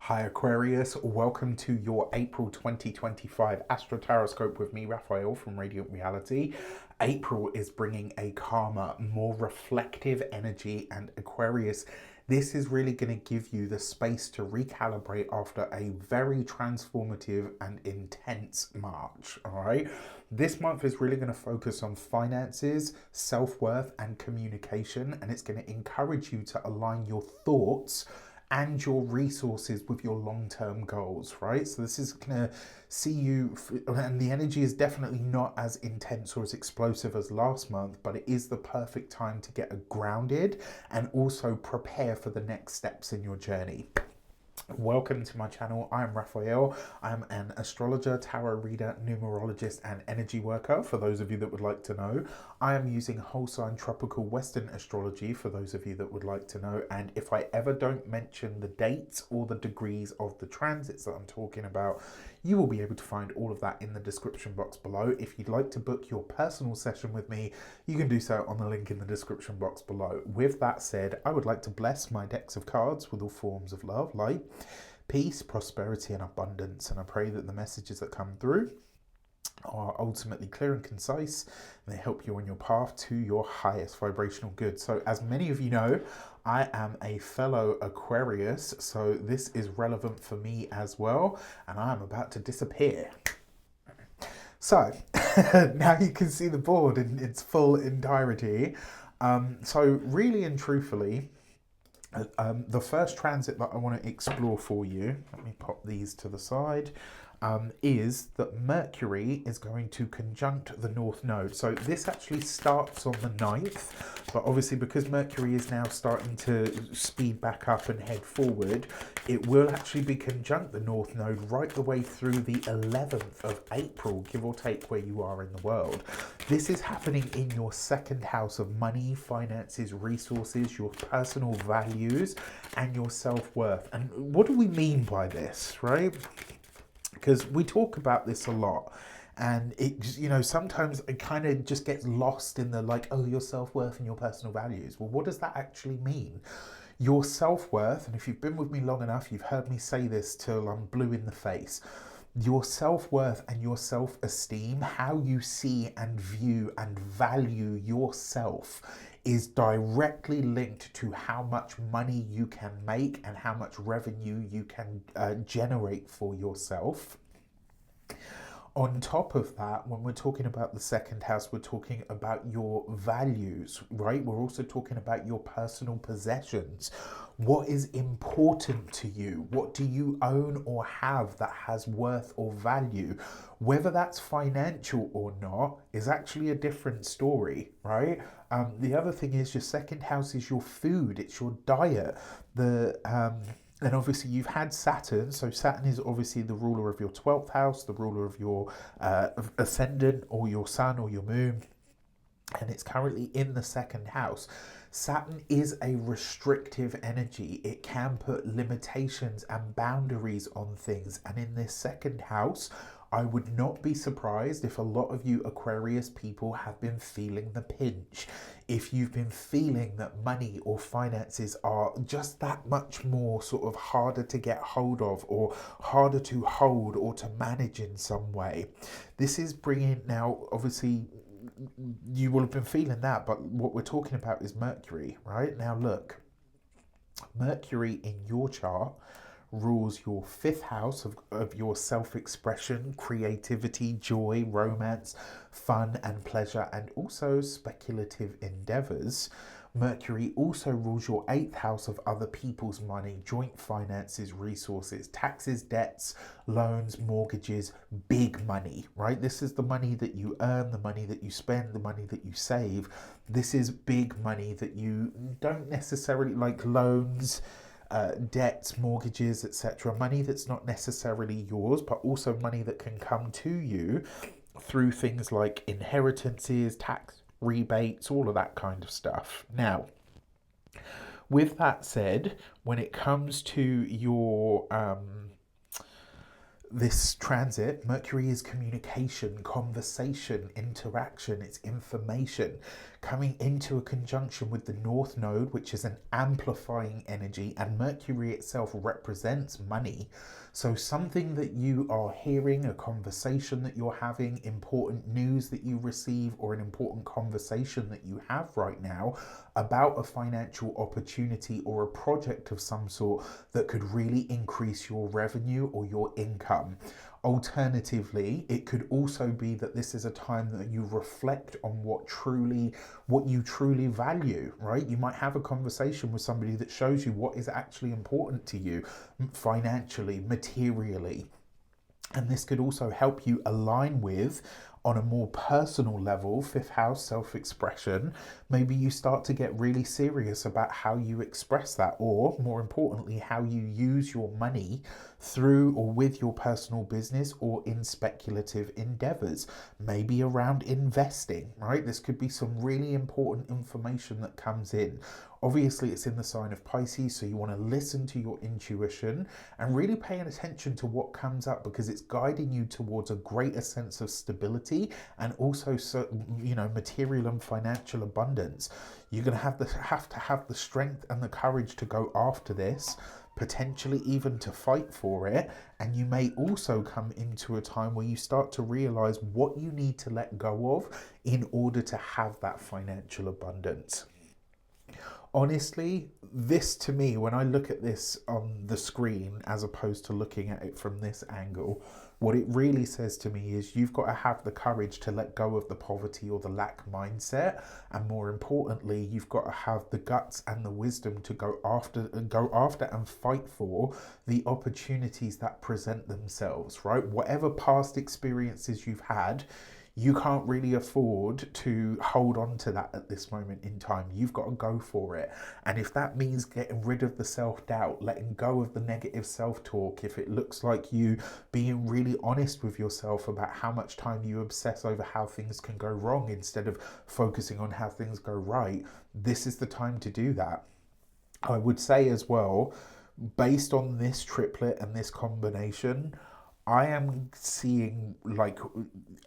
Hi Aquarius, welcome to your April 2025 AstroTarot with me, Raphael from Reydiant Reality. April is bringing a calmer, more reflective energy, and Aquarius, this is really going to give you the space to recalibrate after a very transformative and intense March. All right, this month is really going to focus on finances, self-worth, and communication, and it's going to encourage you to align your thoughts and your resources with your long-term goals, right? So this is going to see you, and the energy is definitely not as intense or as explosive as last month, but it is the perfect time to get grounded and also prepare for the next steps in your journey. Welcome to my channel. I'm Raphael. I'm an astrologer, tarot reader, numerologist, and energy worker. For those of you that would like to know, I am using whole sign tropical Western astrology. For those of you that would like to know, and if I ever don't mention the dates or the degrees of the transits that I'm talking about, you will be able to find all of that in the description box below. If you'd like to book your personal session with me, you can do so on the link in the description box below. With that said, I would like to bless my decks of cards with all forms of love, light, peace, prosperity, and abundance. And I pray that the messages that come through are ultimately clear and concise, and they help you on your path to your highest vibrational good. So as many of you know, I am a fellow Aquarius, so this is relevant for me as well, and I am about to disappear. So now you can see the board in its full entirety. So really and truthfully, the first transit that I want to explore for you, let me pop these to the side, is that Mercury is going to conjunct the North Node. So this actually starts on the 9th, but obviously because Mercury is now starting to speed back up and head forward, it will actually be conjunct the North Node right the way through the 11th of April, give or take where you are in the world. This is happening in your second house of money, finances, resources, your personal values, and your self-worth. And what do we mean by this, right? Because we talk about this a lot, and it, you know, sometimes it kind of just gets lost in the like, oh, your self-worth and your personal values. Well, what does that actually mean? Your self-worth, and if you've been with me long enough, you've heard me say this till I'm blue in the face. Your self-worth and your self-esteem, how you see and view and value yourself, is directly linked to how much money you can make and how much revenue you can generate for yourself. On top of that, when we're talking about the second house, we're talking about your values, right? We're also talking about your personal possessions. What is important to you? What do you own or have that has worth or value? Whether that's financial or not is actually a different story, right? The other thing is your second house is your food, it's your diet. And obviously you've had Saturn, so Saturn is obviously the ruler of your 12th house, the ruler of your ascendant or your sun or your moon, and it's currently in the second house. Saturn is a restrictive energy. It can put limitations and boundaries on things, and in this second house, I would not be surprised if a lot of you Aquarius people have been feeling the pinch. If you've been feeling that money or finances are just that much more sort of harder to get hold of or harder to hold or to manage in some way. This is bringing, now obviously you will have been feeling that, but what we're talking about is Mercury, right? Now look, Mercury in your chart rules your fifth house of your self-expression, creativity, joy, romance, fun and pleasure, and also speculative endeavors. Mercury also rules your eighth house of other people's money, joint finances, resources, taxes, debts, loans, mortgages, big money, right? This is the money that you earn, the money that you spend, the money that you save. This is big money that you don't necessarily like loans, debts, mortgages, etc. Money that's not necessarily yours, but also money that can come to you through things like inheritances, tax rebates, all of that kind of stuff. Now, with that said, when it comes to your this transit, Mercury is communication, conversation, interaction, it's information coming into a conjunction with the North Node, which is an amplifying energy, and Mercury itself represents money. So something that you are hearing, a conversation that you're having, important news that you receive, or an important conversation that you have right now about a financial opportunity or a project of some sort that could really increase your revenue or your income. Alternatively, it could also be that this is a time that you reflect on what you truly value, right? You might have a conversation with somebody that shows you what is actually important to you financially, materially. And this could also help you align with, on a more personal level, fifth house self-expression. Maybe you start to get really serious about how you express that, or more importantly, how you use your money through or with your personal business or in speculative endeavors, maybe around investing, right? This could be some really important information that comes in. Obviously, it's in the sign of Pisces, so you want to listen to your intuition and really pay attention to what comes up, because it's guiding you towards a greater sense of stability and also, material and financial abundance. You're going to have to have the strength and the courage to go after this, potentially even to fight for it. And you may also come into a time where you start to realize what you need to let go of in order to have that financial abundance. Honestly, this to me, when I look at this on the screen as opposed to looking at it from this angle, what it really says to me is you've got to have the courage to let go of the poverty or the lack mindset, and more importantly, you've got to have the guts and the wisdom to go after and fight for the opportunities that present themselves, right? Whatever past experiences you've had, you can't really afford to hold on to that at this moment in time. You've got to go for it. And if that means getting rid of the self-doubt, letting go of the negative self-talk, if it looks like you being really honest with yourself about how much time you obsess over how things can go wrong instead of focusing on how things go right, this is the time to do that. I would say as well, based on this triplet and this combination, I am seeing,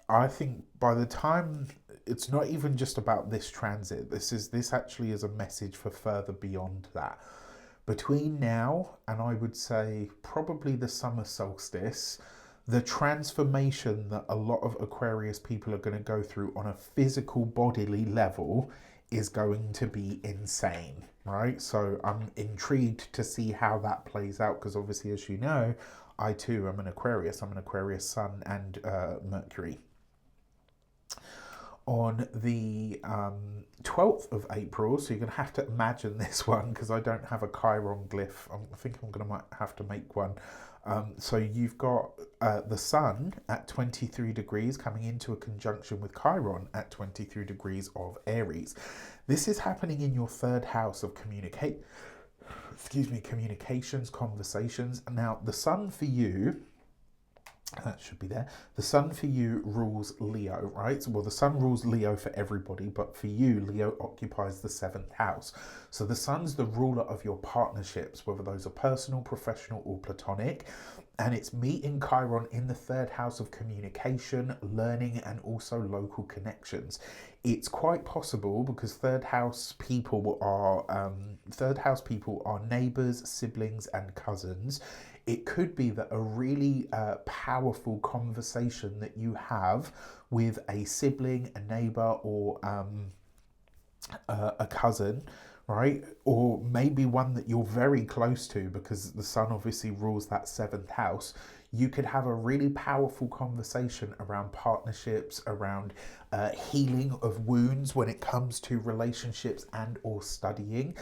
I think by the time, it's not even just about this transit, this actually is a message for further beyond that. Between now and, I would say, probably the summer solstice, the transformation that a lot of Aquarius people are going to go through on a physical bodily level is going to be insane, right? So I'm intrigued to see how that plays out, because obviously, as you know, I too am an Aquarius. I'm an Aquarius Sun and Mercury. On the 12th of April, so you're going to have to imagine this one because I don't have a Chiron glyph. I think I'm going to might have to make one. So you've got the Sun at 23 degrees coming into a conjunction with Chiron at 23 degrees of Aries. This is happening in your third house of communications, conversations. Now, the Sun for you, that should be there. The Sun for you rules Leo, right? Well, the Sun rules Leo for everybody, but for you, Leo occupies the 7th house. So the Sun's the ruler of your partnerships, whether those are personal, professional, or platonic. And it's meeting Chiron in the 3rd house of communication, learning, and also local connections. It's quite possible, because third house people are neighbors, siblings, and cousins. It could be that a really powerful conversation that you have with a sibling, a neighbor, or a cousin, right? Or maybe one that you're very close to, because the Sun obviously rules that 7th house. You could have a really powerful conversation around partnerships, around healing of wounds when it comes to relationships and or studying.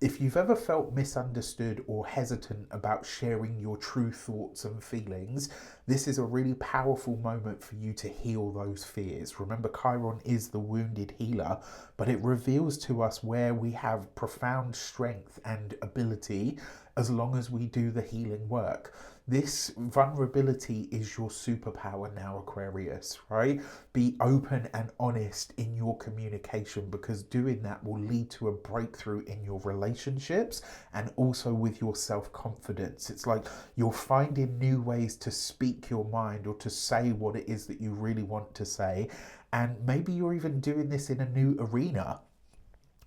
If you've ever felt misunderstood or hesitant about sharing your true thoughts and feelings, this is a really powerful moment for you to heal those fears. Remember, Chiron is the wounded healer, but it reveals to us where we have profound strength and ability as long as we do the healing work. This vulnerability is your superpower now, Aquarius, right? Be open and honest in your communication, because doing that will lead to a breakthrough in your relationships and also with your self-confidence. It's like you're finding new ways to speak your mind or to say what it is that you really want to say. And maybe you're even doing this in a new arena.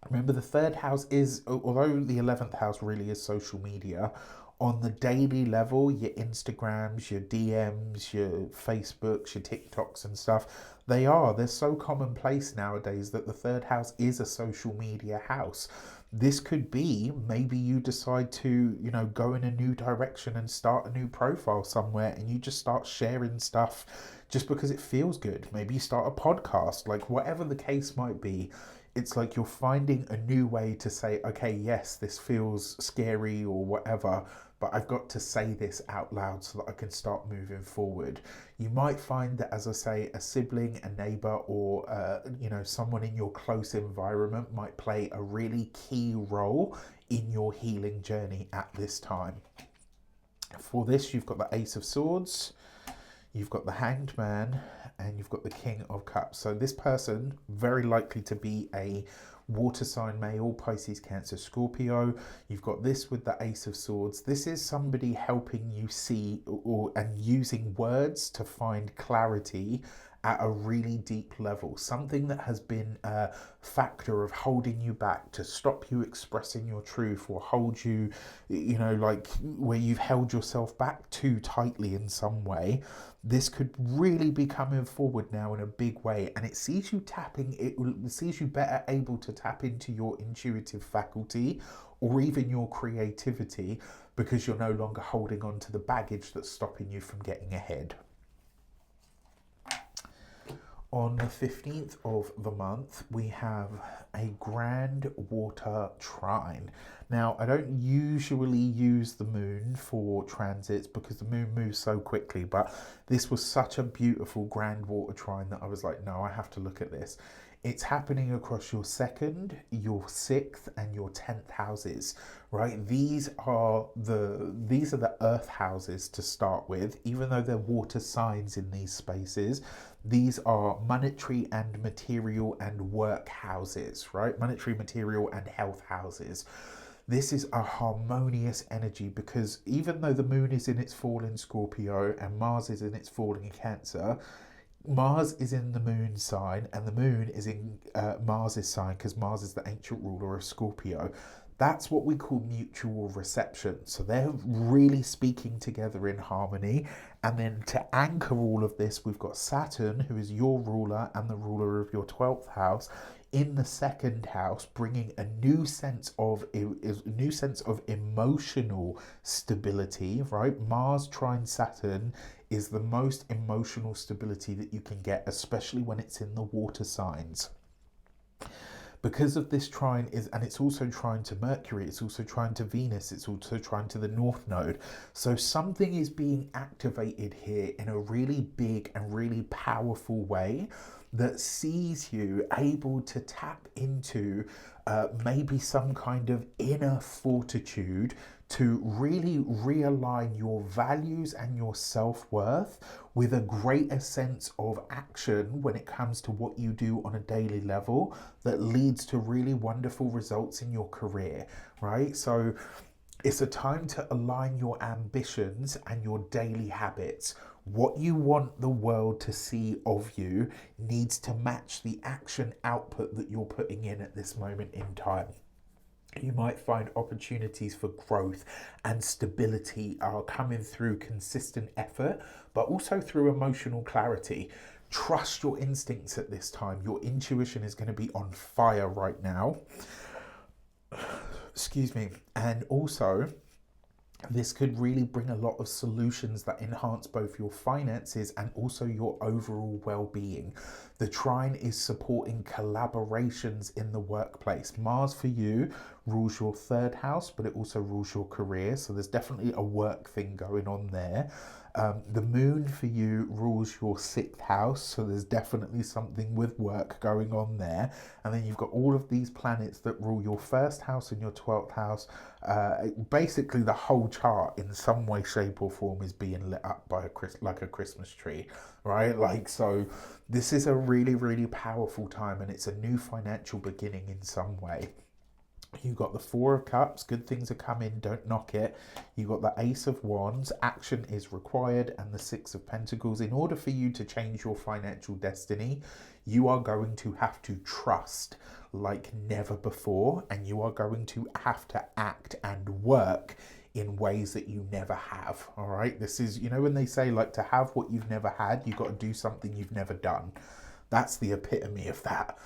Remember, the third house is, although the 11th house really is social media, on the daily level, your Instagrams, your DMs, your Facebooks, your TikToks and stuff, they're so commonplace nowadays that the third house is a social media house. This could be, maybe you decide to, go in a new direction and start a new profile somewhere, and you just start sharing stuff just because it feels good. Maybe you start a podcast, like whatever the case might be. It's like you're finding a new way to say, okay, yes, this feels scary or whatever, but I've got to say this out loud so that I can start moving forward. You might find that, as I say, a sibling, a neighbor, or someone in your close environment might play a really key role in your healing journey at this time. For this, you've got the Ace of Swords, you've got the Hanged Man, and you've got the King of Cups. So this person, very likely to be a water sign male, Pisces, Cancer, Scorpio. You've got this with the Ace of Swords. This is somebody helping you see and using words to find clarity at a really deep level. Something that has been a factor of holding you back, to stop you expressing your truth, or hold you, like where you've held yourself back too tightly in some way. This could really be coming forward now in a big way, and it sees you better able to tap into your intuitive faculty or even your creativity, because you're no longer holding on to the baggage that's stopping you from getting ahead. On the 15th of the month, we have a grand water trine. Now, I don't usually use the moon for transits because the moon moves so quickly, but this was such a beautiful grand water trine that I was like, no, I have to look at this. It's happening across your 2nd, your 6th, and your 10th houses, right? These are the earth houses to start with. Even though they're water signs in these spaces, these are monetary and material and work houses, right? Monetary, material, and health houses. This is a harmonious energy, because even though the moon is in its fall in Scorpio and Mars is in its fall in Cancer, Mars is in the moon sign and the moon is in Mars's sign, because Mars is the ancient ruler of Scorpio. That's what we call mutual reception. So they're really speaking together in harmony. And then to anchor all of this, we've got Saturn, who is your ruler and the ruler of your 12th house, in the 2nd house, bringing a new sense of emotional stability, right? Mars trine Saturn is the most emotional stability that you can get, especially when it's in the water signs. Because of this trine and it's also trine to Mercury, it's also trine to Venus, it's also trine to the North Node. So something is being activated here in a really big and really powerful way that sees you able to tap into maybe some kind of inner fortitude to really realign your values and your self-worth with a greater sense of action when it comes to what you do on a daily level that leads to really wonderful results in your career, right? So it's a time to align your ambitions and your daily habits. What you want the world to see of you needs to match the action output that you're putting in at this moment in time. You might find opportunities for growth and stability are coming through consistent effort, but also through emotional clarity. Trust your instincts at this time. Your intuition is going to be on fire right now. Excuse me. And also, this could really bring a lot of solutions that enhance both your finances and also your overall well-being. The trine is supporting collaborations in the workplace. Mars for you rules your third house, but it also rules your career. So there's definitely a work thing going on there. The moon for you rules your sixth house, so there's definitely something with work going on there. And then you've got all of these planets that rule your first house and your 12th house. Basically, the whole chart in some way, shape, or form is being lit up by like a Christmas tree, right? Like, so this is a really, really powerful time, and it's a new financial beginning in some way. You got the Four of Cups, good things are coming, don't knock it. You got the Ace of Wands, action is required, and the Six of Pentacles. In order for you to change your financial destiny, you are going to have to trust like never before, and you are going to have to act and work in ways that you never have. All right, this is, you know, when they say like to have what you've never had, you've got to do something you've never done. That's the epitome of that.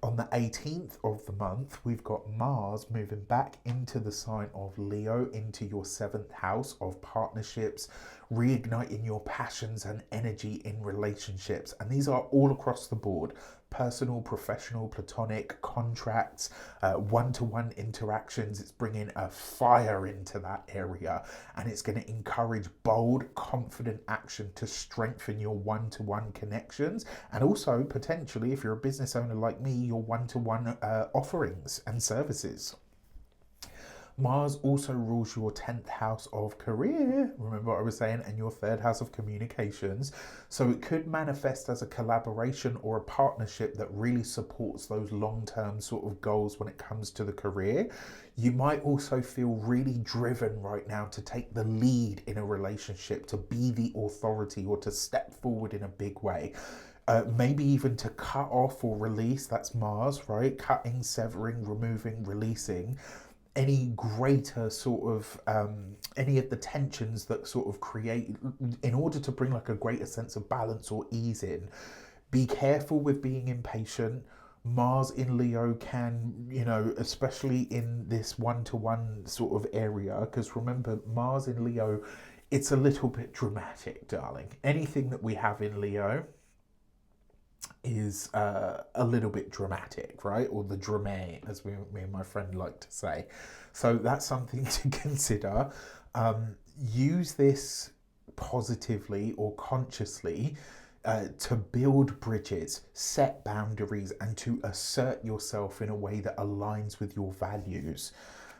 On the 18th of the month, we've got Mars moving back into the sign of Leo, into your 7th house of partnerships, reigniting your passions and energy in relationships. And these are all across the board: personal, professional, platonic, contracts, one-to-one interactions. It's bringing a fire into that area, and it's going to encourage bold, confident action to strengthen your one-to-one connections, and also potentially, if you're a business owner like me, your one-to-one offerings and services. Mars also rules your 10th house of career, remember what I was saying, and your 3rd house of communications. So it could manifest as a collaboration or a partnership that really supports those long-term sort of goals when it comes to the career. You might also feel really driven right now to take the lead in a relationship, to be the authority, or to step forward in a big way. Maybe even to cut off or release, that's Mars, right? Cutting, severing, removing, releasing any greater sort of any of the tensions that sort of create, in order to bring like a greater sense of balance or ease in. Be careful with being impatient. Mars in Leo can, you know, especially in this one-to-one sort of area, because remember, Mars in Leo, it's a little bit dramatic, darling. Anything that we have in Leo is a little bit dramatic, right? Or the drame, as me and my friend like to say. So that's something to consider. Use this positively or consciously to build bridges, set boundaries, and to assert yourself in a way that aligns with your values.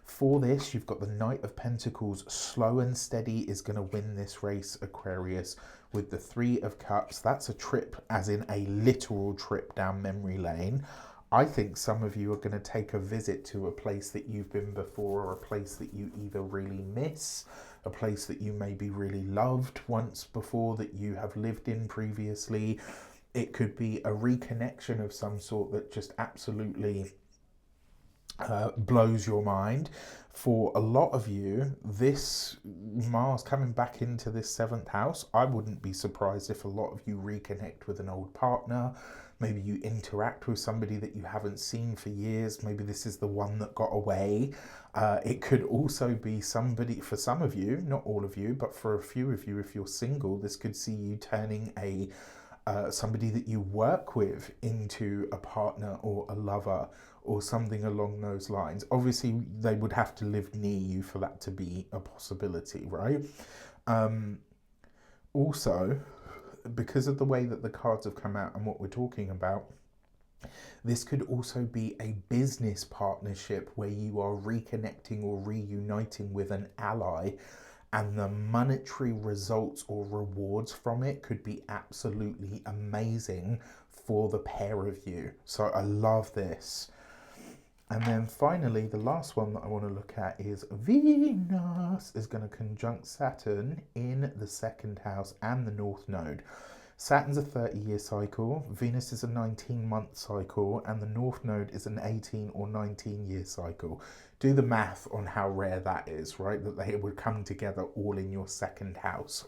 For this, you've got the Knight of Pentacles. Slow and steady is going to win this race, Aquarius. With the Three of Cups, that's a trip, as in a literal trip down memory lane. I think some of you are going to take a visit to a place that you've been before, or a place that you either really miss, a place that you maybe really loved once before, that you have lived in previously. It could be a reconnection of some sort that just absolutely blows your mind. For a lot of you, this Mars coming back into this 7th house, I wouldn't be surprised if a lot of you reconnect with an old partner. Maybe you interact with somebody that you haven't seen for years. Maybe this is the one that got away. It could also be somebody, for some of you, not all of you, but for a few of you, if you're single, this could see you turning a somebody that you work with into a partner or a lover, or something along those lines. Obviously, they would have to live near you for that to be a possibility, right? Also, because of the way that the cards have come out and what we're talking about, this could also be a business partnership where you are reconnecting or reuniting with an ally, and the monetary results or rewards from it could be absolutely amazing for the pair of you. So I love this. And then finally, the last one that I want to look at is Venus is going to conjunct Saturn in the 2nd house and the North Node. Saturn's a 30-year cycle, Venus is a 19-month cycle, and the North Node is an 18 or 19-year cycle. Do the math on how rare that is, right? That they would come together all in your 2nd house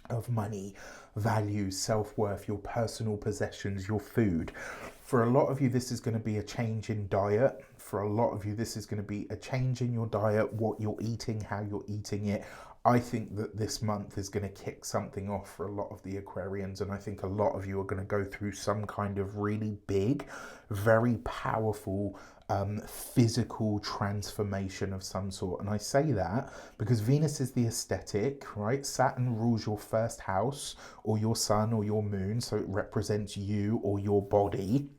of money, values, self-worth, your personal possessions, your food. For a lot of you, this is going to be a change in diet. For a lot of you, this is going to be a change in your diet, what you're eating, how you're eating it. I think that this month is going to kick something off for a lot of the Aquarians, and I think a lot of you are going to go through some kind of really big, very powerful physical transformation of some sort. And I say that because Venus is the aesthetic, right? Saturn rules your first house, or your sun or your moon, so it represents you or your body.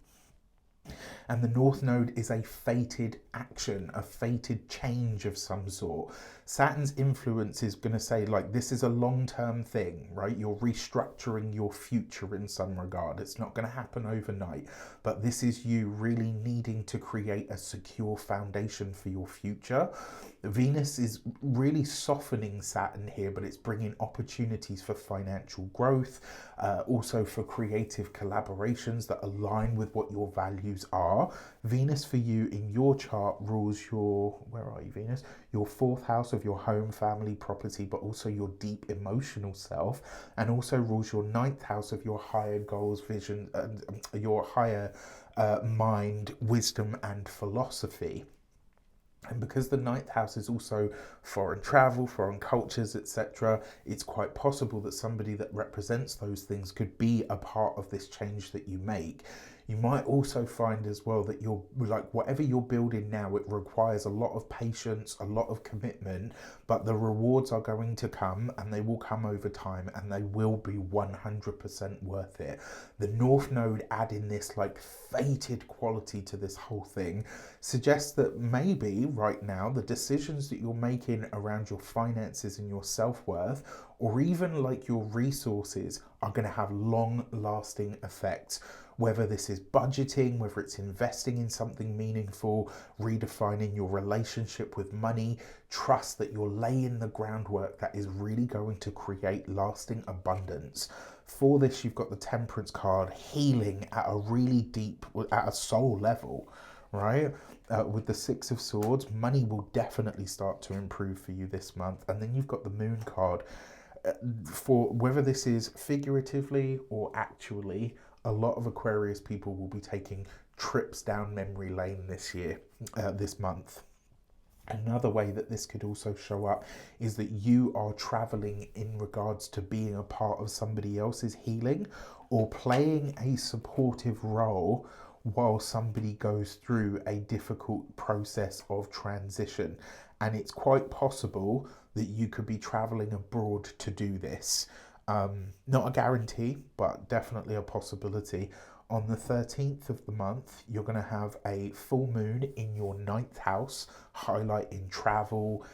And the North Node is a fated action, a fated change of some sort. Saturn's influence is going to say, like, this is a long-term thing, right? You're restructuring your future in some regard. It's not going to happen overnight, but this is you really needing to create a secure foundation for your future. Venus is really softening Saturn here, but it's bringing opportunities for financial growth, also for creative collaborations that align with what your values are. Venus for you in your chart rules your, where are you, Venus? Your fourth house of your home, family, property, but also your deep emotional self, and also rules your ninth house of your higher goals, vision, your higher mind, wisdom, and philosophy. And because the ninth house is also foreign travel, foreign cultures, etc., it's quite possible that somebody that represents those things could be a part of this change that you make. You might also find as well that you're like, whatever you're building now, it requires a lot of patience, a lot of commitment, but the rewards are going to come, and they will come over time, and they will be 100% worth it. The North Node adding this like fated quality to this whole thing suggests that maybe right now the decisions that you're making around your finances and your self-worth, or even like your resources, are going to have long-lasting effects. Whether this is budgeting, whether it's investing in something meaningful, redefining your relationship with money, trust that you're laying the groundwork that is really going to create lasting abundance. For this, you've got the Temperance card, healing at a really deep, at a soul level, right? With the Six of Swords, money will definitely start to improve for you this month. And then you've got the Moon card. For whether this is figuratively or actually, a lot of Aquarius people will be taking trips down memory lane this year, this month. Another way that this could also show up is that you are traveling in regards to being a part of somebody else's healing, or playing a supportive role while somebody goes through a difficult process of transition. And it's quite possible that you could be traveling abroad to do this. Not a guarantee, but definitely a possibility. On the 13th of the month, you're going to have a full moon in your ninth house, highlighting travel,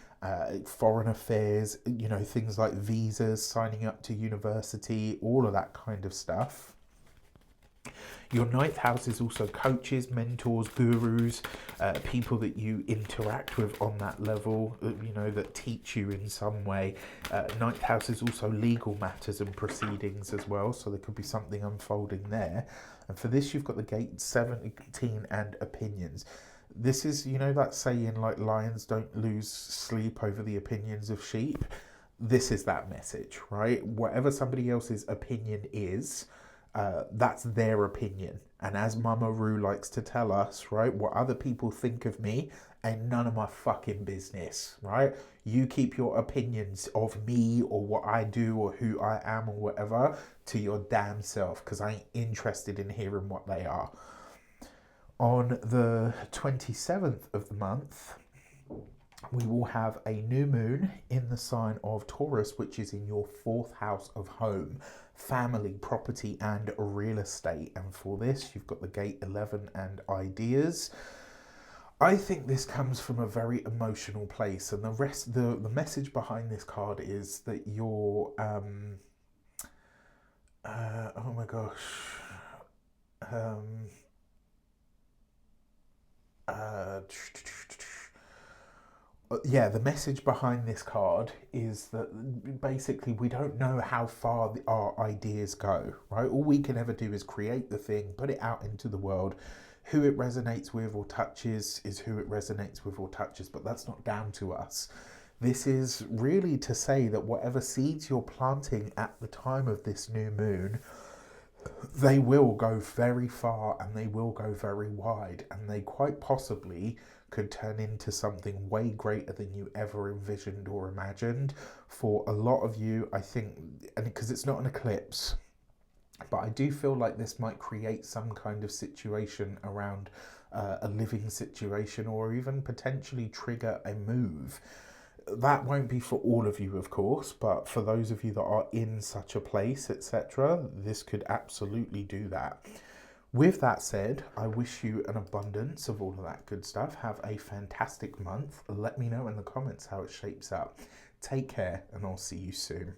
foreign affairs, you know, things like visas, signing up to university, all of that kind of stuff. Your ninth house is also coaches, mentors, gurus, people that you interact with on that level, you know, that teach you in some way. Ninth house is also legal matters and proceedings as well, so there could be something unfolding there. And for this, you've got the gate 17 and opinions. This is, you know, that saying like lions don't lose sleep over the opinions of sheep. This is that message, right? Whatever somebody else's opinion is, that's their opinion. And as Mama Roo likes to tell us, right, what other people think of me ain't none of my fucking business, right? You keep your opinions of me or what I do or who I am or whatever to your damn self, because I ain't interested in hearing what they are. On the 27th of the month, we will have a new moon in the sign of Taurus, which is in your fourth house of home, family, property, and real estate. And for this, you've got the gate 11 and ideas. I think this comes from a very emotional place, and the message behind this card is that you're oh my gosh, yeah, the message behind this card is that basically we don't know how far our ideas go, right? All we can ever do is create the thing, put it out into the world. Who it resonates with or touches is who it resonates with or touches, but that's not down to us. This is really to say that whatever seeds you're planting at the time of this new moon, they will go very far and they will go very wide, and they quite possibly could turn into something way greater than you ever envisioned or imagined. For a lot of you, I think, and because it's not an eclipse, But I do feel like this might create some kind of situation around a living situation, or even potentially trigger a move. That won't be for all of you, of course, but for those of you that are in such a place, etc., this could absolutely do that. With that said, I wish you an abundance of all of that good stuff. Have a fantastic month. Let me know in the comments how it shapes up. Take care, and I'll see you soon.